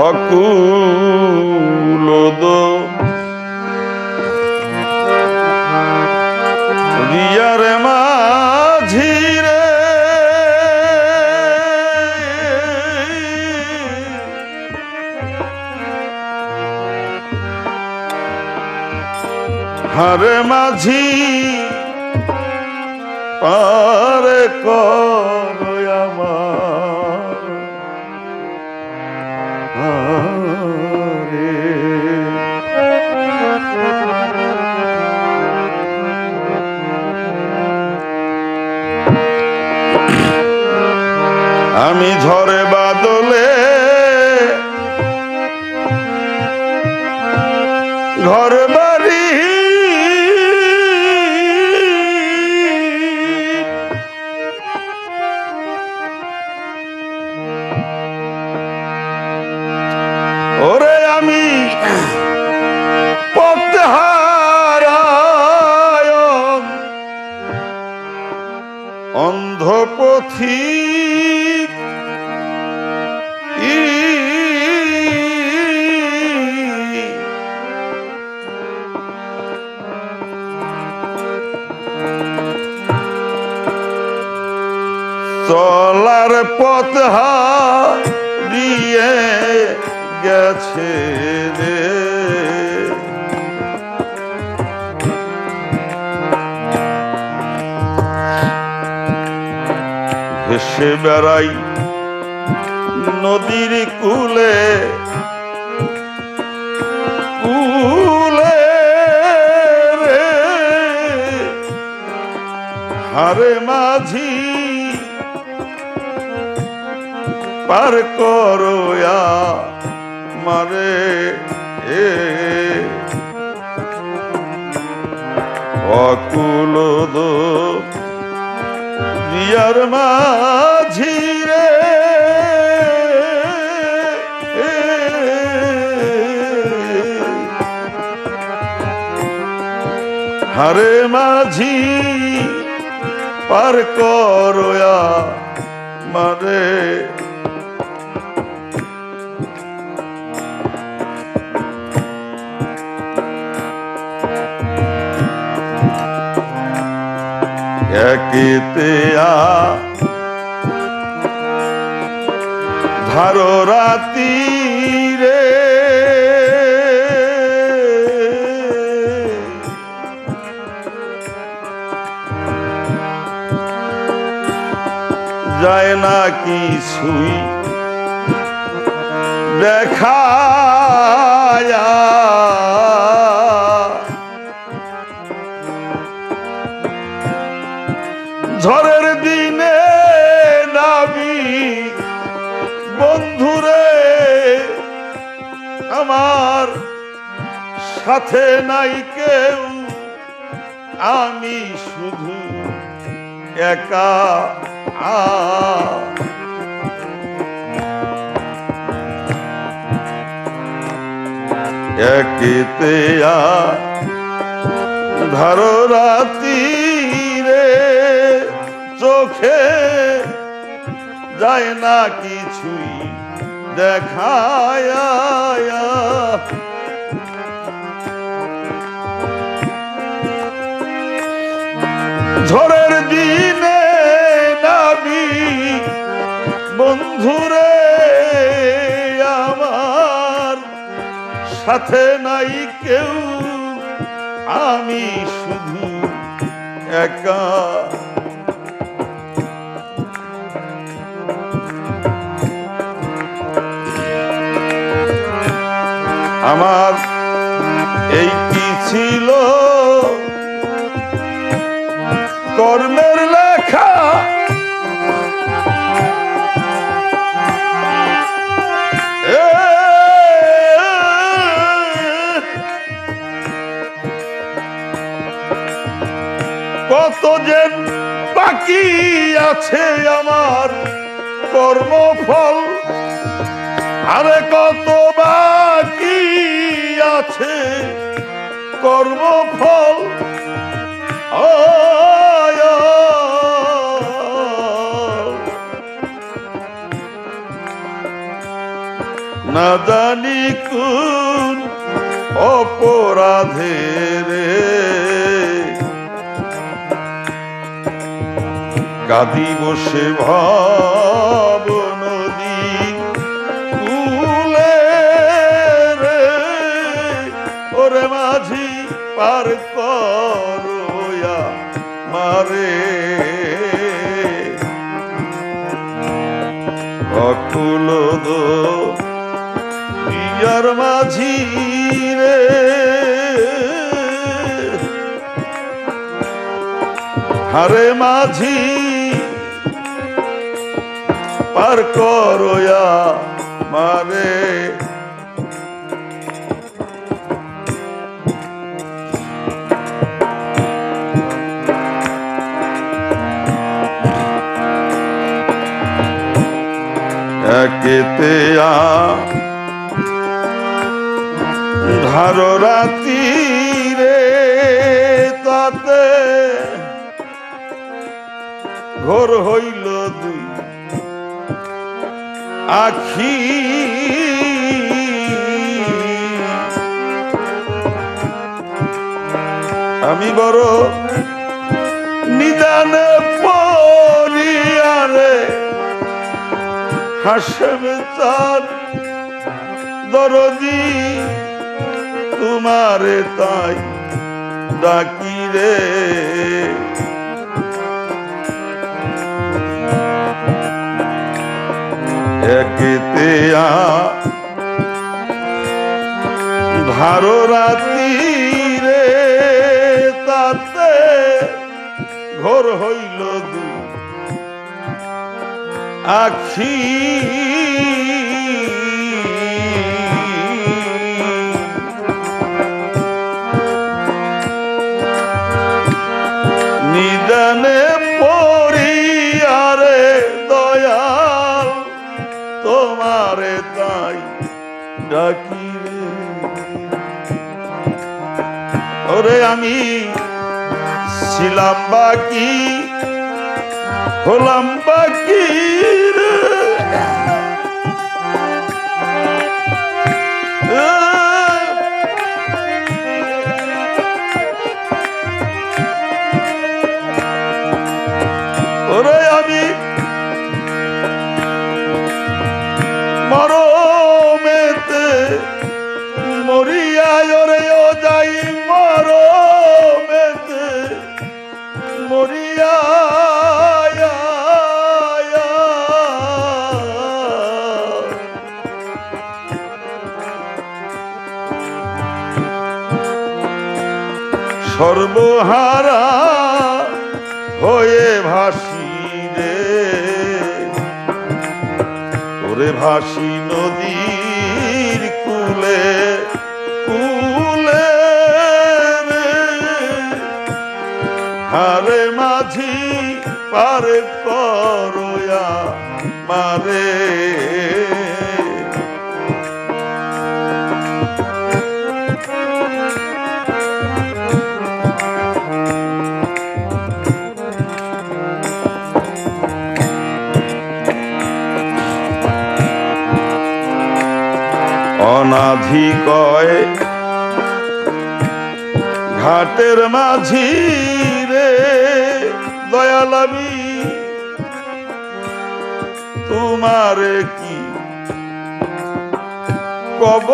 অকুলদ রিয়ার মাঝি রে হারে মাঝি পারে করো আমার হারে আমি ঝড়ে বাদলে ঘর বাড়ি ওরে আমি পথ হারায় অন্ধ পথিক চলার পথ হারিয়ে গেছে রে ভেসে বেড়াই নদীর কূলে কূলে রে হারে মাঝি পার করো মারে অকুলদ রিয়ার মাঝি রে হারে মাঝি পার করো মারে একেতে ধারো রাতি রে যায় না কিছুই দেখায়া ঝড়ের দিনে নাবি বন্ধুরে আমার সাথে নাই কেউ আমি শুধু একা একেতে ধারো রাতি রে চোখে যায় না কিছুই দেখায় ঝড়ের দিনে নাবি বন্ধুরে আমার সাথে নাই কেউ আমি শুধু একা আমার এই কি ছিল কর্মের লেখা কত যে বাকি আছে আমার কর্মফল আরে কত বাকি আছে কর্মফল না জানি কোন অপরাধে রে কাঁদি বসে ভাব নদী কুলে রে ওরে মাঝি পার করয়া মারে অকুল দো ইয়ার মাঝি রে হারে মাঝি পার করয়া মারে একেতে ধার রাতি রে তাতে ঘোর হইল দুই আখি আমি বড় নিদানে পরিয়ারে হাসেম চাঁদ দরদি তোমারে তাই ডাকি রে একেতে ধার রাতি রে তাতে ঘোর হইল দু আখি নিদানে পরিয়ারে দয়াল তোমারে তাই ডাকি রে ওরে আমি ছিলাম বাকি হলাম বাকি রে ওরে আমি মরমেতে মরিয়া ওরে ও যাই মরমেতে মরিয়া সর্বহারা হয়ে ভাসি রে ওরে ভাসি নদীর কুলে কুলে রে হারে মাঝি পার করয়া মারে অনাধি কয় ঘাটের মাঝি রে দয়াল আমি তোমারে কি কব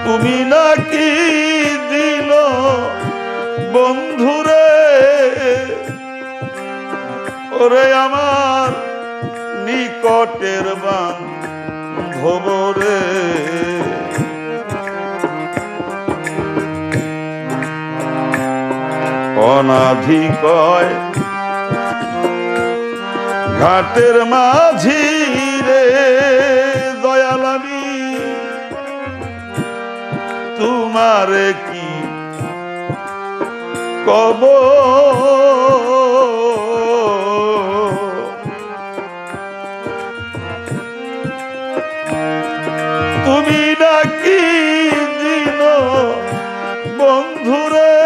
তুমি নাকি দিল বন্ধুরে ওরে আমার নিকটের বান্ধব রে অনাধি কয় ঘাটের মাঝি রে দয়াল আমি তোমারে কি কব তুমি নাকি দিন বন্ধুরে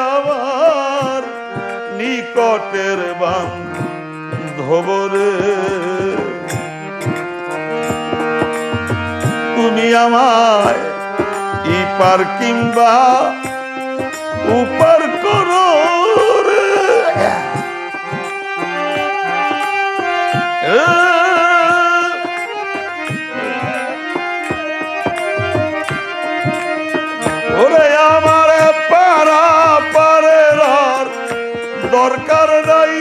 আমার নিকটের বান্ধব রে। তুমি আমায় ইপার কিংবা উপার করো রে। ওরে আমার পারা পারের আর দরকার নাই,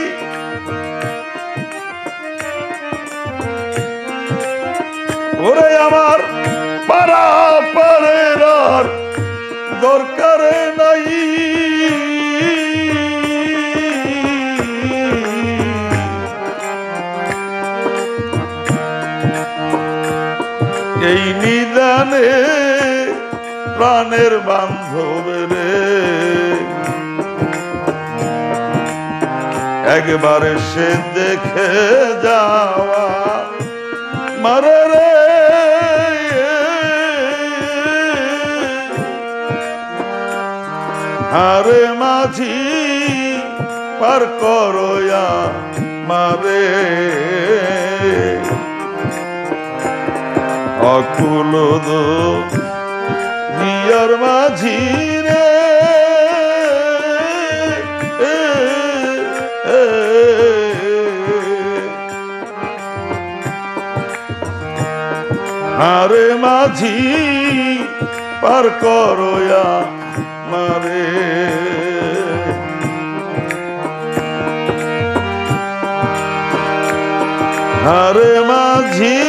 ওরে আমার পারা পারের আর দরকার নাই। এই নিদানে প্রাণের বান্ধব রে, একবার সে দেখে যাওয়া মারে রে। হারে মাঝি পার করয়া মারে, অকুল দিয়ার মাঝি রে। হারে মাঝি পার করয়া মারে, হারে মাঝি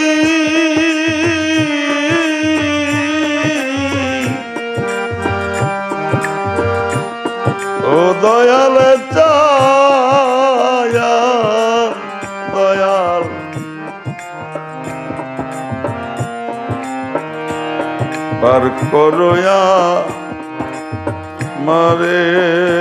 ও দয়াল চায়া দয়াল, পার করয়া মারে।